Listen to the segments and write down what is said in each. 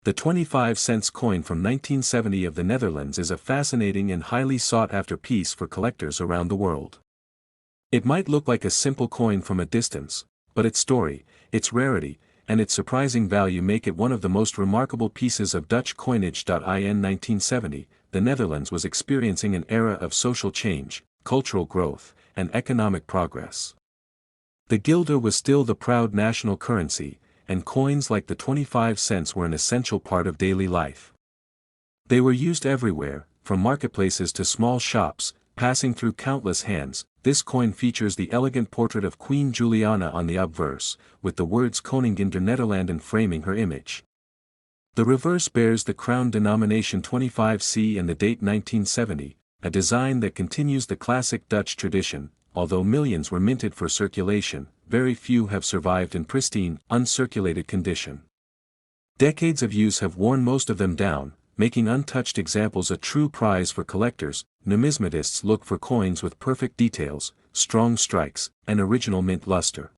The 25 cents coin from 1970 of the Netherlands is a fascinating and highly sought-after piece for collectors around the world. It might look like a simple coin from a distance, but its story, its rarity, and its surprising value make it one of the most remarkable pieces of Dutch coinage. In 1970, the Netherlands was experiencing an era of social change, cultural growth, and economic progress. The guilder was still the proud national currency, and coins like the 25 cents were an essential part of daily life. They were used everywhere, from marketplaces to small shops, passing through countless hands. This coin features the elegant portrait of Queen Juliana on the obverse, with the words Koningin der Nederlanden framing her image. The reverse bears the crown denomination 25C and the date 1970, a design that continues the classic Dutch tradition. Although millions were minted for circulation, very few have survived in pristine, uncirculated condition. Decades of use have worn most of them down, making untouched examples a true prize for collectors. Numismatists look for coins with perfect details, strong strikes, and original mint luster.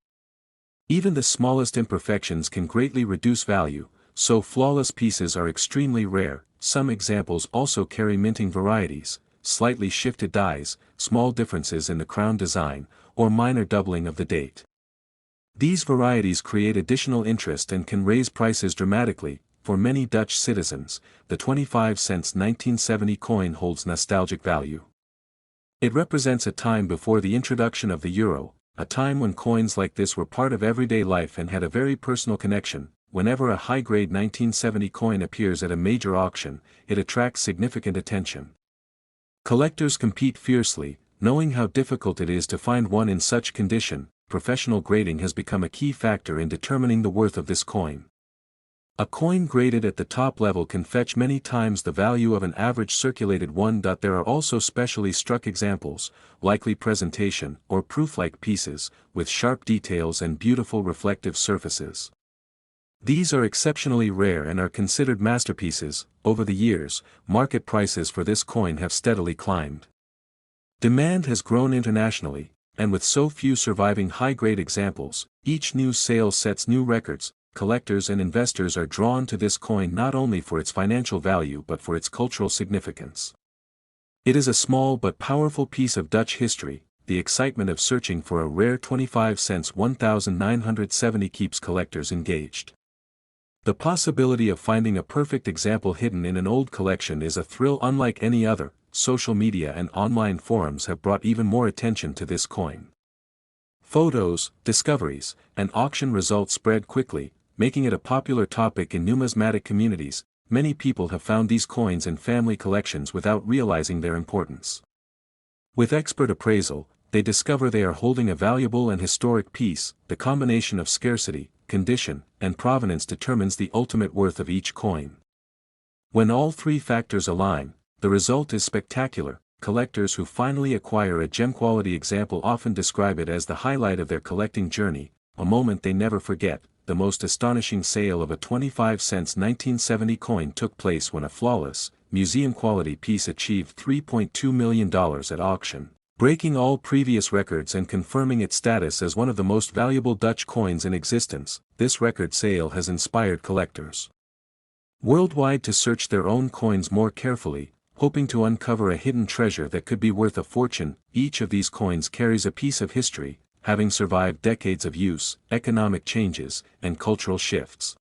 Even the smallest imperfections can greatly reduce value, so flawless pieces are extremely rare. Some examples also carry minting varieties, slightly shifted dies, small differences in the crown design, or minor doubling of the date. These varieties create additional interest and can raise prices dramatically. For many Dutch citizens, the 25 cents 1970 coin holds nostalgic value. It represents a time before the introduction of the euro, a time when coins like this were part of everyday life and had a very personal connection. Whenever a high-grade 1970 coin appears at a major auction, it attracts significant attention. Collectors compete fiercely, knowing how difficult it is to find one in such condition. Professional grading has become a key factor in determining the worth of this coin. A coin graded at the top level can fetch many times the value of an average circulated one. There are also specially struck examples, likely presentation or proof-like pieces, with sharp details and beautiful reflective surfaces. These are exceptionally rare and are considered masterpieces. Over the years, market prices for this coin have steadily climbed. Demand has grown internationally, and with so few surviving high-grade examples, each new sale sets new records. Collectors and investors are drawn to this coin not only for its financial value but for its cultural significance. It is a small but powerful piece of Dutch history. The excitement of searching for a rare 25 cents 1970 keeps collectors engaged. The possibility of finding a perfect example hidden in an old collection is a thrill unlike any other. Social media and online forums have brought even more attention to this coin. Photos, discoveries, and auction results spread quickly, making it a popular topic in numismatic communities. Many people have found these coins in family collections without realizing their importance. With expert appraisal, they discover they are holding a valuable and historic piece. The combination of scarcity, condition, and provenance determines the ultimate worth of each coin. When all three factors align, the result is spectacular. Collectors who finally acquire a gem-quality example often describe it as the highlight of their collecting journey, a moment they never forget. The most astonishing sale of a 25 cents 1970 coin took place when a flawless, museum-quality piece achieved $3.2 million at auction, breaking all previous records and confirming its status as one of the most valuable Dutch coins in existence. This record sale has inspired collectors worldwide to search their own coins more carefully, hoping to uncover a hidden treasure that could be worth a fortune. Each of these coins carries a piece of history, having survived decades of use, economic changes, and cultural shifts.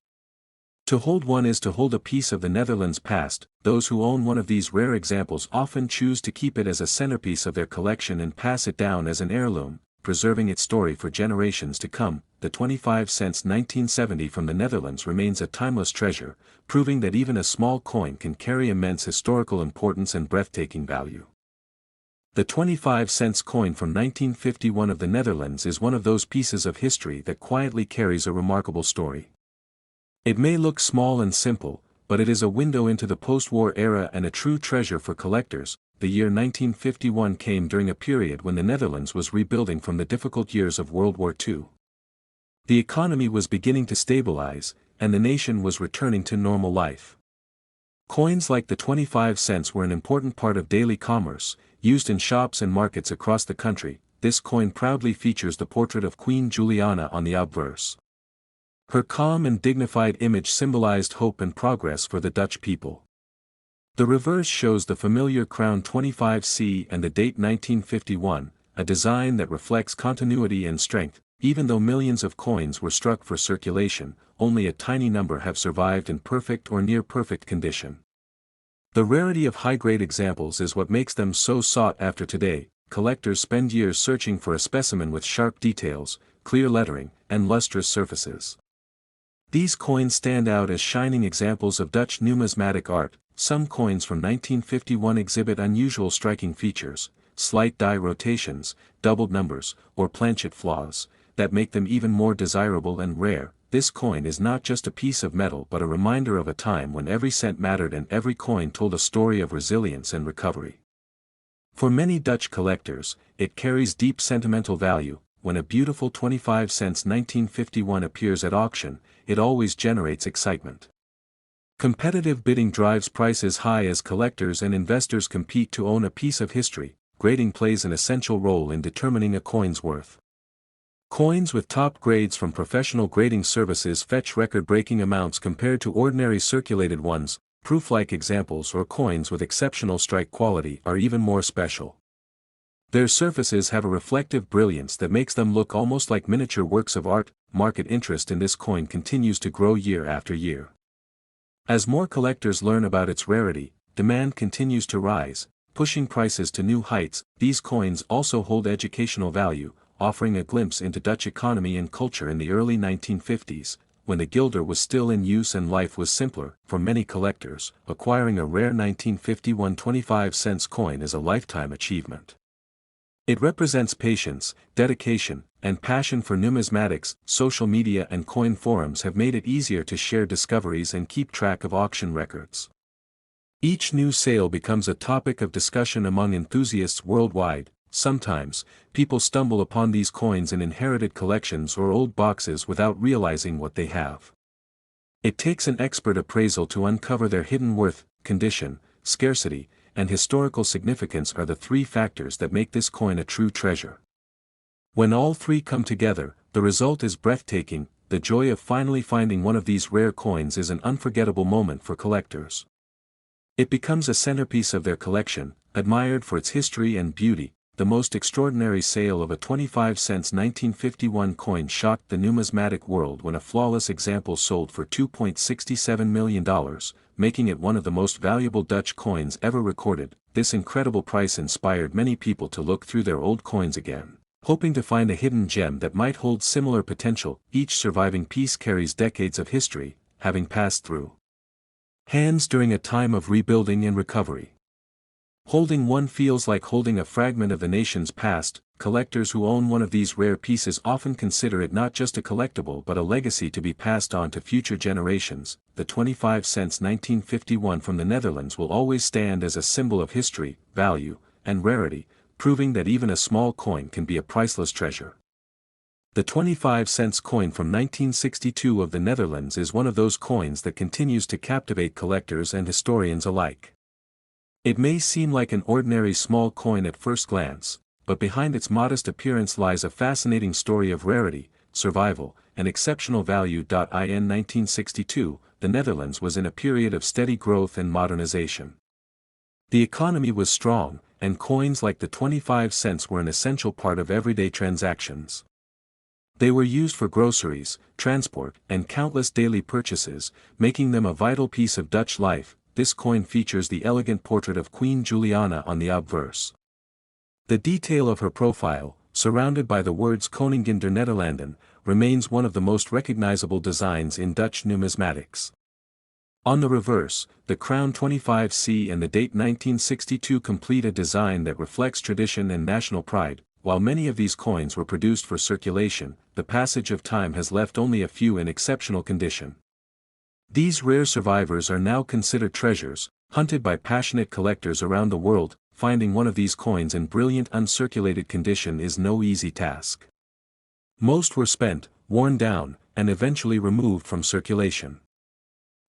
To hold one is to hold a piece of the Netherlands' past. Those who own one of these rare examples often choose to keep it as a centerpiece of their collection and pass it down as an heirloom, preserving its story for generations to come. The 25 cents 1970 from the Netherlands remains a timeless treasure, proving that even a small coin can carry immense historical importance and breathtaking value. The 25 cents coin from 1951 of the Netherlands is one of those pieces of history that quietly carries a remarkable story. It may look small and simple, but it is a window into the post-war era and a true treasure for collectors. The year 1951 came during a period when the Netherlands was rebuilding from the difficult years of World War II. The economy was beginning to stabilize, and the nation was returning to normal life. Coins like the 25 cents were an important part of daily commerce, used in shops and markets across the country. This coin proudly features the portrait of Queen Juliana on the obverse. Her calm and dignified image symbolized hope and progress for the Dutch people. The reverse shows the familiar Crown 25C and the date 1951, a design that reflects continuity and strength. Even though millions of coins were struck for circulation, only a tiny number have survived in perfect or near-perfect condition. The rarity of high-grade examples is what makes them so sought after today. Collectors spend years searching for a specimen with sharp details, clear lettering, and lustrous surfaces. These coins stand out as shining examples of Dutch numismatic art. Some coins from 1951 exhibit unusual striking features, slight die rotations, doubled numbers, or planchet flaws, that make them even more desirable and rare. This coin is not just a piece of metal but a reminder of a time when every cent mattered and every coin told a story of resilience and recovery. For many Dutch collectors, it carries deep sentimental value. When a beautiful 25 cents 1951 appears at auction, it always generates excitement. Competitive bidding drives prices high as collectors and investors compete to own a piece of history. Grading plays an essential role in determining a coin's worth. Coins with top grades from professional grading services fetch record-breaking amounts compared to ordinary circulated ones. Proof-like examples or coins with exceptional strike quality are even more special. Their surfaces have a reflective brilliance that makes them look almost like miniature works of art. Market interest in this coin continues to grow year after year. As more collectors learn about its rarity, demand continues to rise, pushing prices to new heights. These coins also hold educational value, offering a glimpse into Dutch economy and culture in the early 1950s, when the guilder was still in use and life was simpler. For many collectors, acquiring a rare 1951 25 cents coin is a lifetime achievement. It represents patience, dedication, and passion for numismatics. Social media and coin forums have made it easier to share discoveries and keep track of auction records. Each new sale becomes a topic of discussion among enthusiasts worldwide. Sometimes, people stumble upon these coins in inherited collections or old boxes without realizing what they have. It takes an expert appraisal to uncover their hidden worth. Condition, scarcity, and historical significance are the three factors that make this coin a true treasure. When all three come together, the result is breathtaking. The joy of finally finding one of these rare coins is an unforgettable moment for collectors. It becomes a centerpiece of their collection, admired for its history and beauty. The most extraordinary sale of a 25 cents 1951 coin shocked the numismatic world when a flawless example sold for $2.67 million, making it one of the most valuable Dutch coins ever recorded. This incredible price inspired many people to look through their old coins again, hoping to find a hidden gem that might hold similar potential. Each surviving piece carries decades of history, having passed through hands during a time of rebuilding and recovery. Holding one feels like holding a fragment of the nation's past. Collectors who own one of these rare pieces often consider it not just a collectible but a legacy to be passed on to future generations. The 25 cents 1951 from the Netherlands will always stand as a symbol of history, value, and rarity, proving that even a small coin can be a priceless treasure. The 25 cents coin from 1962 of the Netherlands is one of those coins that continues to captivate collectors and historians alike. It may seem like an ordinary small coin at first glance, but behind its modest appearance lies a fascinating story of rarity, survival, and exceptional value. In 1962, the Netherlands was in a period of steady growth and modernization. The economy was strong, and coins like the 25 cents were an essential part of everyday transactions. They were used for groceries, transport, and countless daily purchases, making them a vital piece of Dutch life. This coin features the elegant portrait of Queen Juliana on the obverse. The detail of her profile, surrounded by the words Koningin der Nederlanden, remains one of the most recognizable designs in Dutch numismatics. On the reverse, the Crown 25C and the date 1962 complete a design that reflects tradition and national pride. While many of these coins were produced for circulation, the passage of time has left only a few in exceptional condition. These rare survivors are now considered treasures, hunted by passionate collectors around the world. Finding one of these coins in brilliant uncirculated condition is no easy task. Most were spent, worn down, and eventually removed from circulation.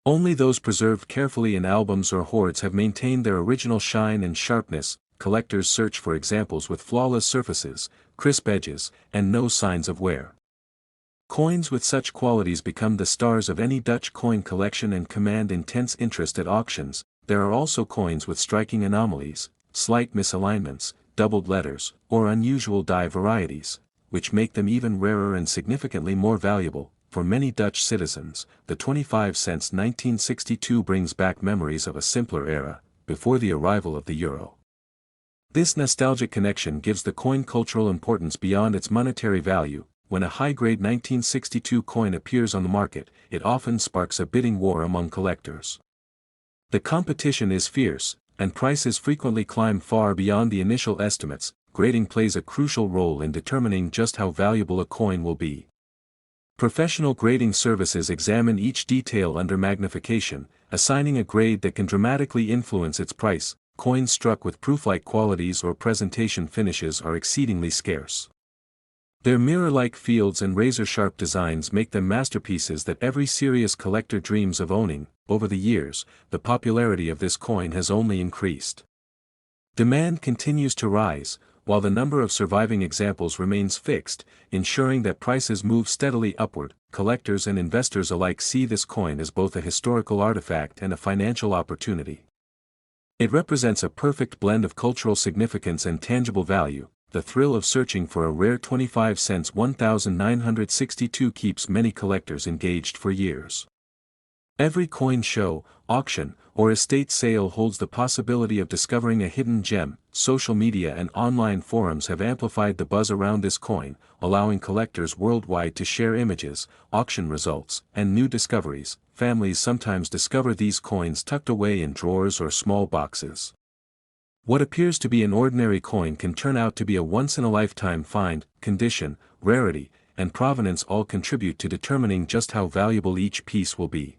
Only those preserved carefully in albums or hoards have maintained their original shine and sharpness. Collectors search for examples with flawless surfaces, crisp edges, and no signs of wear. Coins with such qualities become the stars of any Dutch coin collection and command intense interest at auctions. There are also coins with striking anomalies, slight misalignments, doubled letters, or unusual die varieties, which make them even rarer and significantly more valuable. For many Dutch citizens, the 25 cents 1962 brings back memories of a simpler era, before the arrival of the euro. This nostalgic connection gives the coin cultural importance beyond its monetary value. When a high-grade 1962 coin appears on the market, it often sparks a bidding war among collectors. The competition is fierce, and prices frequently climb far beyond the initial estimates. Grading plays a crucial role in determining just how valuable a coin will be. Professional grading services examine each detail under magnification, assigning a grade that can dramatically influence its price. Coins struck with proof-like qualities or presentation finishes are exceedingly scarce. Their mirror-like fields and razor-sharp designs make them masterpieces that every serious collector dreams of owning. Over the years, the popularity of this coin has only increased. Demand continues to rise, while the number of surviving examples remains fixed, ensuring that prices move steadily upward. Collectors and investors alike see this coin as both a historical artifact and a financial opportunity. It represents a perfect blend of cultural significance and tangible value. The thrill of searching for a rare 25 cents 1962 keeps many collectors engaged for years. Every coin show, auction, or estate sale holds the possibility of discovering a hidden gem. Social media and online forums have amplified the buzz around this coin, allowing collectors worldwide to share images, auction results, and new discoveries. Families sometimes discover these coins tucked away in drawers or small boxes. What appears to be an ordinary coin can turn out to be a once-in-a-lifetime find. Condition, rarity, and provenance all contribute to determining just how valuable each piece will be.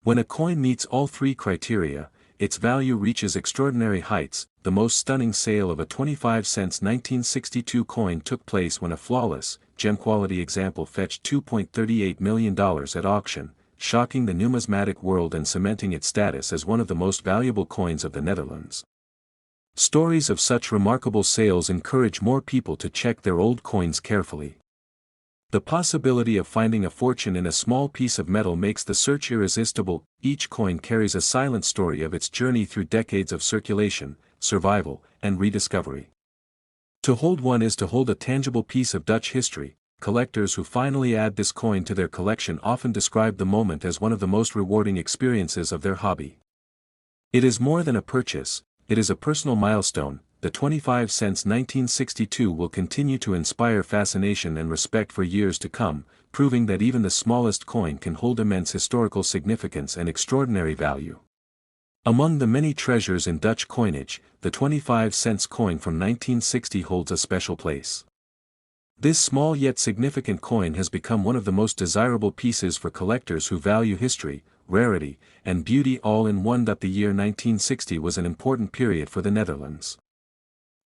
When a coin meets all three criteria, its value reaches extraordinary heights. The most stunning sale of a 25 cents 1962 coin took place when a flawless, gem-quality example fetched $2.38 million at auction, shocking the numismatic world and cementing its status as one of the most valuable coins of the Netherlands. Stories of such remarkable sales encourage more people to check their old coins carefully. The possibility of finding a fortune in a small piece of metal makes the search irresistible. Each coin carries a silent story of its journey through decades of circulation, survival, and rediscovery. To hold one is to hold a tangible piece of Dutch history. Collectors who finally add this coin to their collection often describe the moment as one of the most rewarding experiences of their hobby. It is more than a purchase. It is a personal milestone. The 25 cents 1962 will continue to inspire fascination and respect for years to come, proving that even the smallest coin can hold immense historical significance and extraordinary value. Among the many treasures in Dutch coinage, the 25 cents coin from 1960 holds a special place. This small yet significant coin has become one of the most desirable pieces for collectors who value history, rarity, and beauty all in one. The year 1960 was an important period for the Netherlands.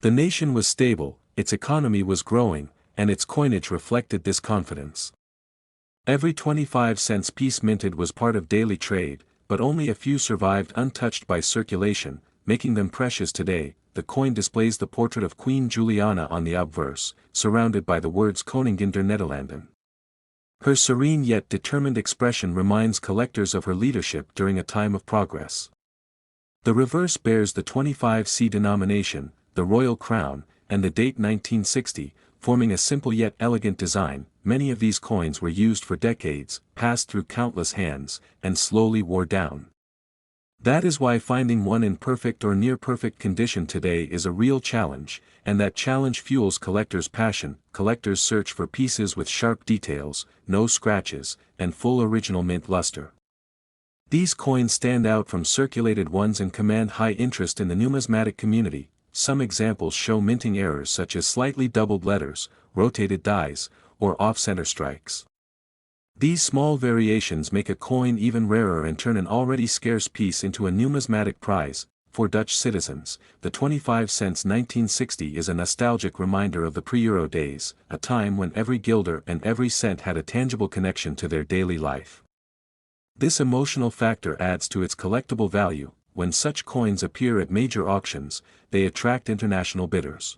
The nation was stable, its economy was growing, and its coinage reflected this confidence. Every 25 cents piece minted was part of daily trade, but only a few survived untouched by circulation, making them precious today. The coin displays the portrait of Queen Juliana on the obverse, surrounded by the words Koningin der Nederlanden. Her serene yet determined expression reminds collectors of her leadership during a time of progress. The reverse bears the 25C denomination, the royal crown, and the date 1960, forming a simple yet elegant design. Many of these coins were used for decades, passed through countless hands, and slowly wore down. That is why finding one in perfect or near-perfect condition today is a real challenge, and that challenge fuels collectors' passion. Collectors search for pieces with sharp details, no scratches, and full original mint luster. These coins stand out from circulated ones and command high interest in the numismatic community. Some examples show minting errors such as slightly doubled letters, rotated dies, or off-center strikes. These small variations make a coin even rarer and turn an already scarce piece into a numismatic prize. For Dutch citizens, the 25 cents 1960 is a nostalgic reminder of the pre-Euro days, a time when every guilder and every cent had a tangible connection to their daily life. This emotional factor adds to its collectible value. When such coins appear at major auctions, they attract international bidders.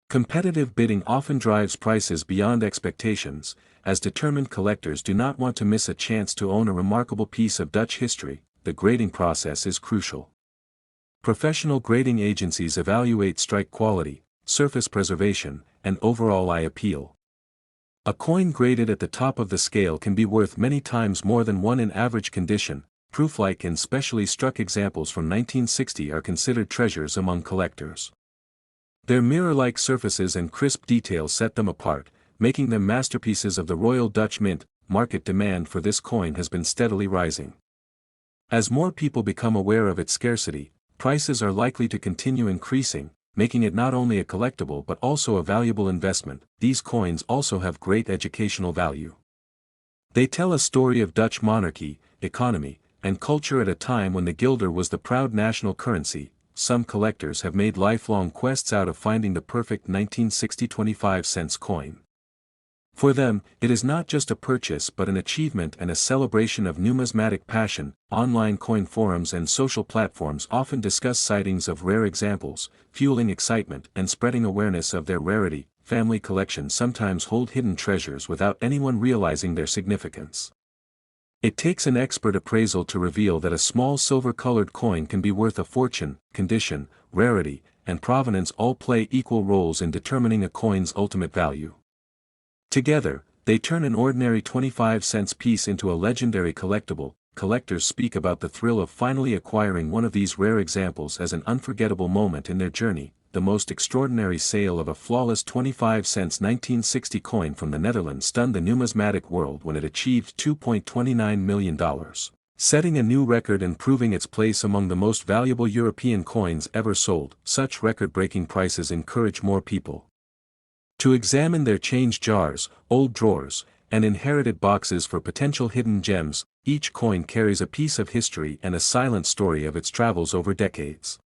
Competitive bidding often drives prices beyond expectations, as determined collectors do not want to miss a chance to own a remarkable piece of Dutch history. The grading process is crucial. Professional grading agencies evaluate strike quality, surface preservation, and overall eye appeal. A coin graded at the top of the scale can be worth many times more than one in average condition. Proof-like and specially struck examples from 1960 are considered treasures among collectors. Their mirror-like surfaces and crisp details set them apart, making them masterpieces of the Royal Dutch Mint. Market demand for this coin has been steadily rising. As more people become aware of its scarcity, prices are likely to continue increasing, making it not only a collectible but also a valuable investment. These coins also have great educational value. They tell a story of Dutch monarchy, economy, and culture at a time when the guilder was the proud national currency. Some collectors have made lifelong quests out of finding the perfect 1960 25-cent coin. For them, it is not just a purchase but an achievement and a celebration of numismatic passion. Online coin forums and social platforms often discuss sightings of rare examples, fueling excitement and spreading awareness of their rarity. Family collections sometimes hold hidden treasures without anyone realizing their significance. It takes an expert appraisal to reveal that a small silver-colored coin can be worth a fortune. Condition, rarity, and provenance all play equal roles in determining a coin's ultimate value. Together, they turn an ordinary 25-cent piece into a legendary collectible. Collectors speak about the thrill of finally acquiring one of these rare examples as an unforgettable moment in their journey. The most extraordinary sale of a flawless 25-cent 1960 coin from the Netherlands stunned the numismatic world when it achieved $2.29 million, setting a new record and proving its place among the most valuable European coins ever sold. Such record-breaking prices encourage more people to examine their change jars, old drawers, and inherited boxes for potential hidden gems. Each coin carries a piece of history and a silent story of its travels over decades.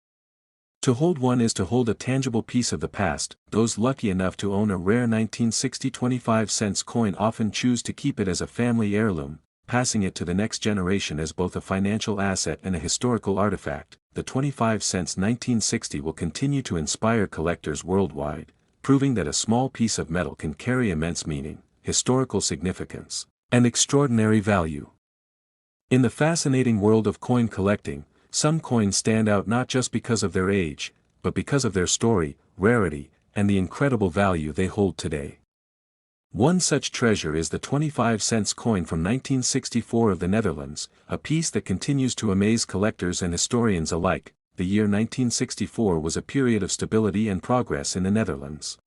To hold one is to hold a tangible piece of the past. Those lucky enough to own a rare 1960 25-cent coin often choose to keep it as a family heirloom, passing it to the next generation as both a financial asset and a historical artifact. The 25-cent 1960 will continue to inspire collectors worldwide, proving that a small piece of metal can carry immense meaning, historical significance, and extraordinary value. In the fascinating world of coin collecting, some coins stand out not just because of their age, but because of their story, rarity, and the incredible value they hold today. One such treasure is the 25-cent coin from 1964 of the Netherlands, a piece that continues to amaze collectors and historians alike. The year 1964 was a period of stability and progress in the Netherlands.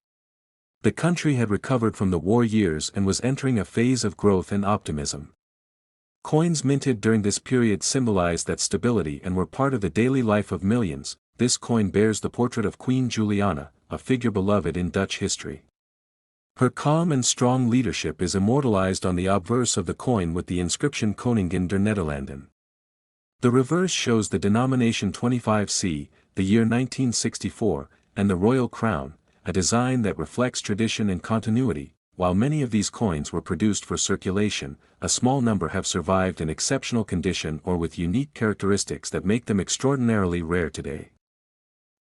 The country had recovered from the war years and was entering a phase of growth and optimism. Coins minted during this period symbolized that stability and were part of the daily life of millions. This coin bears the portrait of Queen Juliana, a figure beloved in Dutch history. Her calm and strong leadership is immortalized on the obverse of the coin with the inscription Koningin der Nederlanden. The reverse shows the denomination 25C, the year 1964, and the royal crown, a design that reflects tradition and continuity. While many of these coins were produced for circulation, a small number have survived in exceptional condition or with unique characteristics that make them extraordinarily rare today.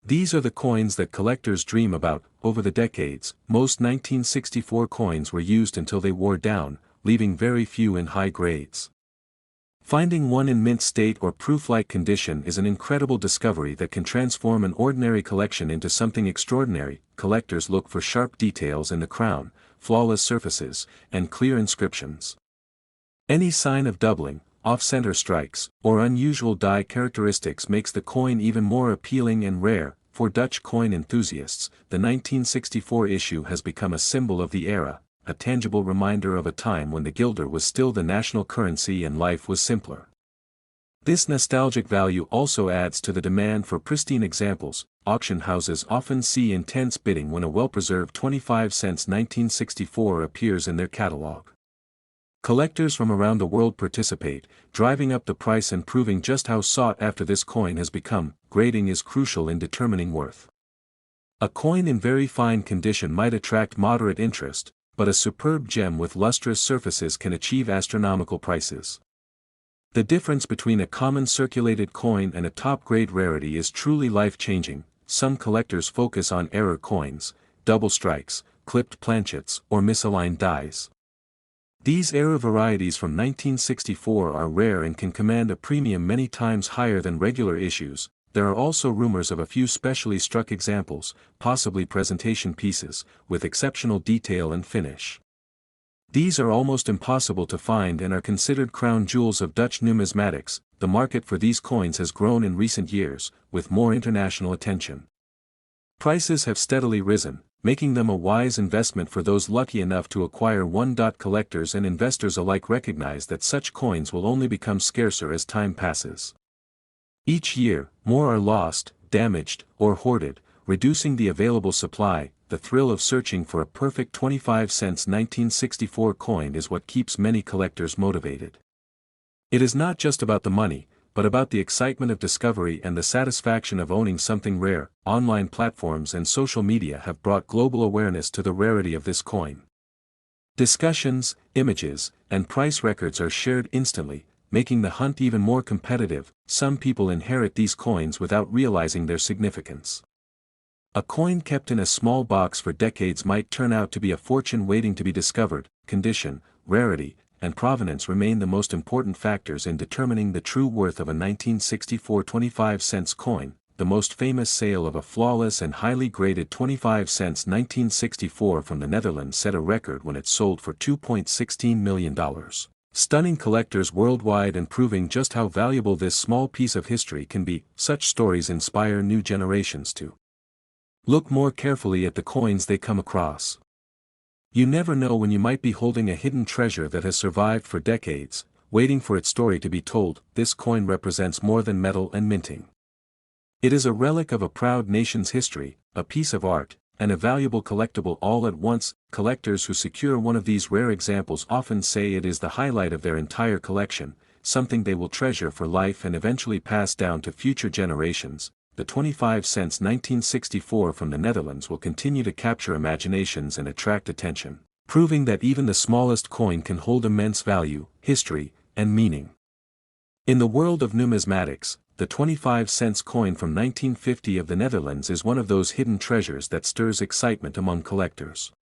These are the coins that collectors dream about. Over the decades, most 1964 coins were used until they wore down, leaving very few in high grades. Finding one in mint state or proof-like condition is an incredible discovery that can transform an ordinary collection into something extraordinary. Collectors look for sharp details in the crown, flawless surfaces, and clear inscriptions. Any sign of doubling, off-center strikes, or unusual die characteristics makes the coin even more appealing and rare. For Dutch coin enthusiasts, the 1964 issue has become a symbol of the era, a tangible reminder of a time when the guilder was still the national currency and life was simpler. This nostalgic value also adds to the demand for pristine examples. Auction houses often see intense bidding when a well-preserved 25-cent 1964 appears in their catalog. Collectors from around the world participate, driving up the price and proving just how sought after this coin has become. Grading is crucial in determining worth. A coin in very fine condition might attract moderate interest, but a superb gem with lustrous surfaces can achieve astronomical prices. The difference between a common circulated coin and a top-grade rarity is truly life-changing. Some collectors focus on error coins, double strikes, clipped planchets, or misaligned dies. These era varieties from 1964 are rare and can command a premium many times higher than regular issues. There are also rumors of a few specially struck examples, possibly presentation pieces, with exceptional detail and finish. These are almost impossible to find and are considered crown jewels of Dutch numismatics. The market for these coins has grown in recent years, with more international attention. Prices have steadily risen, making them a wise investment for those lucky enough to acquire one. Collectors and investors alike recognize that such coins will only become scarcer as time passes. Each year, more are lost, damaged, or hoarded, reducing the available supply. The thrill of searching for a perfect 25-cent 1964 coin is what keeps many collectors motivated. It is not just about the money, but about the excitement of discovery and the satisfaction of owning something rare. Online platforms and social media have brought global awareness to the rarity of this coin. Discussions, images, and price records are shared instantly, making the hunt even more competitive. Some people inherit these coins without realizing their significance. A coin kept in a small box for decades might turn out to be a fortune waiting to be discovered. Condition, rarity, and provenance remain the most important factors in determining the true worth of a 1964 25-cent coin. The most famous sale of a flawless and highly graded 25-cent 1964 from the Netherlands set a record when it sold for $2.16 million. Stunning collectors worldwide and proving just how valuable this small piece of history can be. Such stories inspire new generations to look more carefully at the coins they come across. You never know when you might be holding a hidden treasure that has survived for decades, waiting for its story to be told. This coin represents more than metal and minting. It is a relic of a proud nation's history, a piece of art, and a valuable collectible all at once. Collectors who secure one of these rare examples often say it is the highlight of their entire collection, something they will treasure for life and eventually pass down to future generations. The 25-cent 1964 from the Netherlands will continue to capture imaginations and attract attention, proving that even the smallest coin can hold immense value, history, and meaning. In the world of numismatics, the 25-cent coin from 1950 of the Netherlands is one of those hidden treasures that stirs excitement among collectors.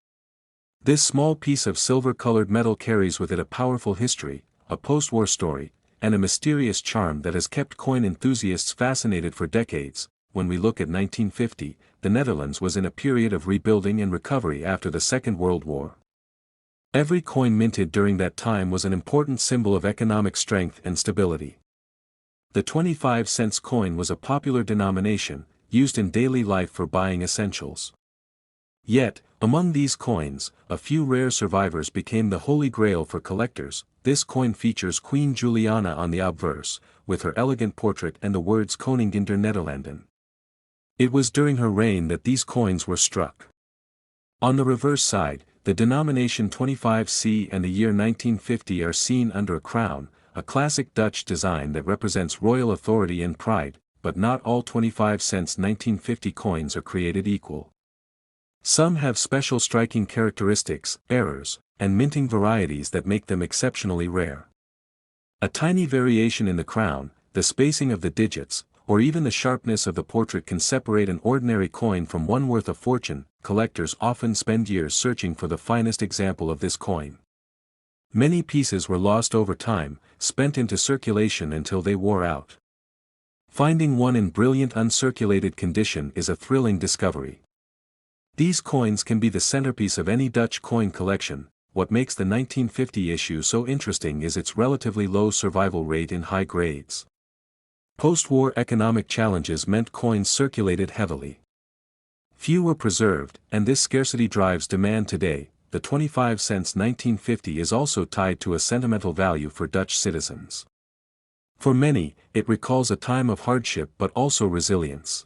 This small piece of silver-colored metal carries with it a powerful history, a post-war story, and a mysterious charm that has kept coin enthusiasts fascinated for decades. When we look at 1950, the Netherlands was in a period of rebuilding and recovery after the Second World War. Every coin minted during that time was an important symbol of economic strength and stability. The 25-cent coin was a popular denomination, used in daily life for buying essentials. Yet, among these coins, a few rare survivors became the holy grail for collectors. This coin features Queen Juliana on the obverse, with her elegant portrait and the words Koningin der Nederlanden. It was during her reign that these coins were struck. On the reverse side, the denomination 25C and the year 1950 are seen under a crown, a classic Dutch design that represents royal authority and pride. But not all 25-cent 1950 coins are created equal. Some have special striking characteristics, errors, and minting varieties that make them exceptionally rare. A tiny variation in the crown, the spacing of the digits, or even the sharpness of the portrait can separate an ordinary coin from one worth a fortune. Collectors often spend years searching for the finest example of this coin. Many pieces were lost over time, spent into circulation until they wore out. Finding one in brilliant uncirculated condition is a thrilling discovery. These coins can be the centerpiece of any Dutch coin collection. What makes the 1950 issue so interesting is its relatively low survival rate in high grades. Post-war economic challenges meant coins circulated heavily. Few were preserved, and this scarcity drives demand today. The 25-cent 1950 is also tied to a sentimental value for Dutch citizens. For many, it recalls a time of hardship but also resilience.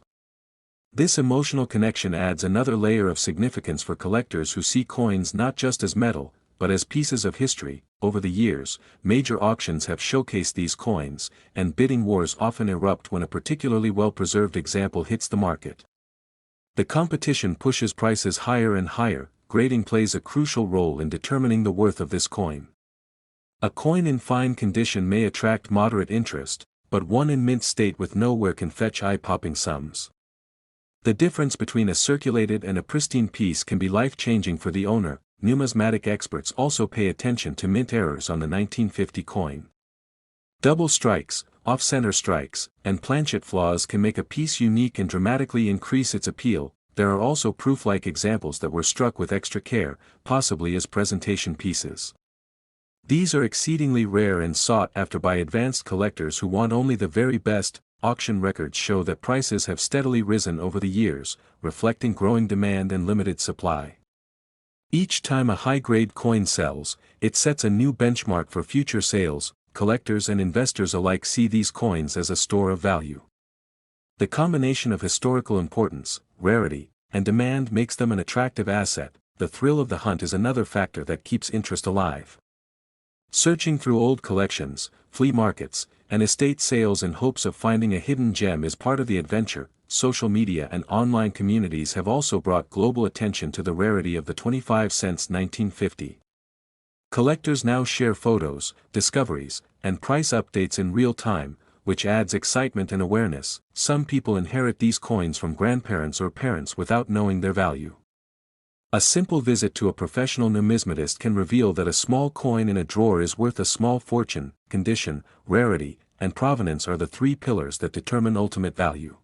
This emotional connection adds another layer of significance for collectors who see coins not just as metal, but as pieces of history. Over the years, major auctions have showcased these coins, and bidding wars often erupt when a particularly well-preserved example hits the market. The competition pushes prices higher and higher. Grading plays a crucial role in determining the worth of this coin. A coin in fine condition may attract moderate interest, but one in mint state with no wear can fetch eye-popping sums. The difference between a circulated and a pristine piece can be life-changing for the owner. numismatic experts also pay attention to mint errors on the 1950 coin. Double strikes, off-center strikes, and planchet flaws can make a piece unique and dramatically increase its appeal. There are also proof-like examples that were struck with extra care, possibly as presentation pieces. These are exceedingly rare and sought after by advanced collectors who want only the very best. Auction records show that prices have steadily risen over the years, reflecting growing demand and limited supply. Each time a high-grade coin sells, it sets a new benchmark for future sales. Collectors and investors alike see these coins as a store of value. The combination of historical importance, rarity, and demand makes them an attractive asset. The thrill of the hunt is another factor that keeps interest alive. Searching through old collections, flea markets, and estate sales in hopes of finding a hidden gem is part of the adventure. Social media and online communities have also brought global attention to the rarity of the 25 cents 1950. Collectors now share photos, discoveries, and price updates in real time, which adds excitement and awareness. Some people inherit these coins from grandparents or parents without knowing their value. A simple visit to a professional numismatist can reveal that a small coin in a drawer is worth a small fortune. Condition, rarity, and provenance are the three pillars that determine ultimate value.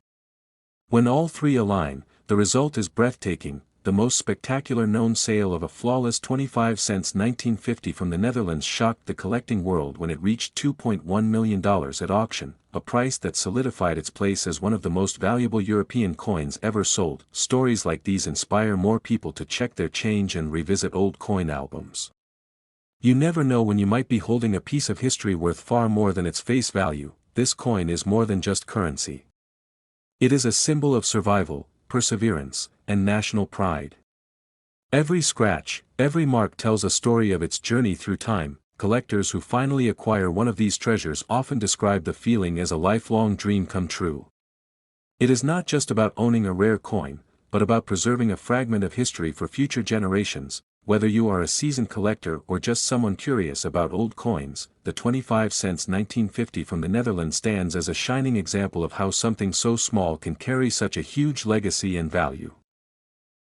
When all three align, the result is breathtaking. The most spectacular known sale of a flawless 25 cents 1950 from the Netherlands shocked the collecting world when it reached $2.1 million at auction, a price that solidified its place as one of the most valuable European coins ever sold. Stories like these inspire more people to check their change and revisit old coin albums. You never know when you might be holding a piece of history worth far more than its face value. This coin is more than just currency. It is a symbol of survival, perseverance, and national pride. Every scratch, every mark tells a story of its journey through time. Collectors who finally acquire one of these treasures often describe the feeling as a lifelong dream come true. It is not just about owning a rare coin, but about preserving a fragment of history for future generations. Whether you are a seasoned collector or just someone curious about old coins, the 25 cents 1950 from the Netherlands stands as a shining example of how something so small can carry such a huge legacy and value.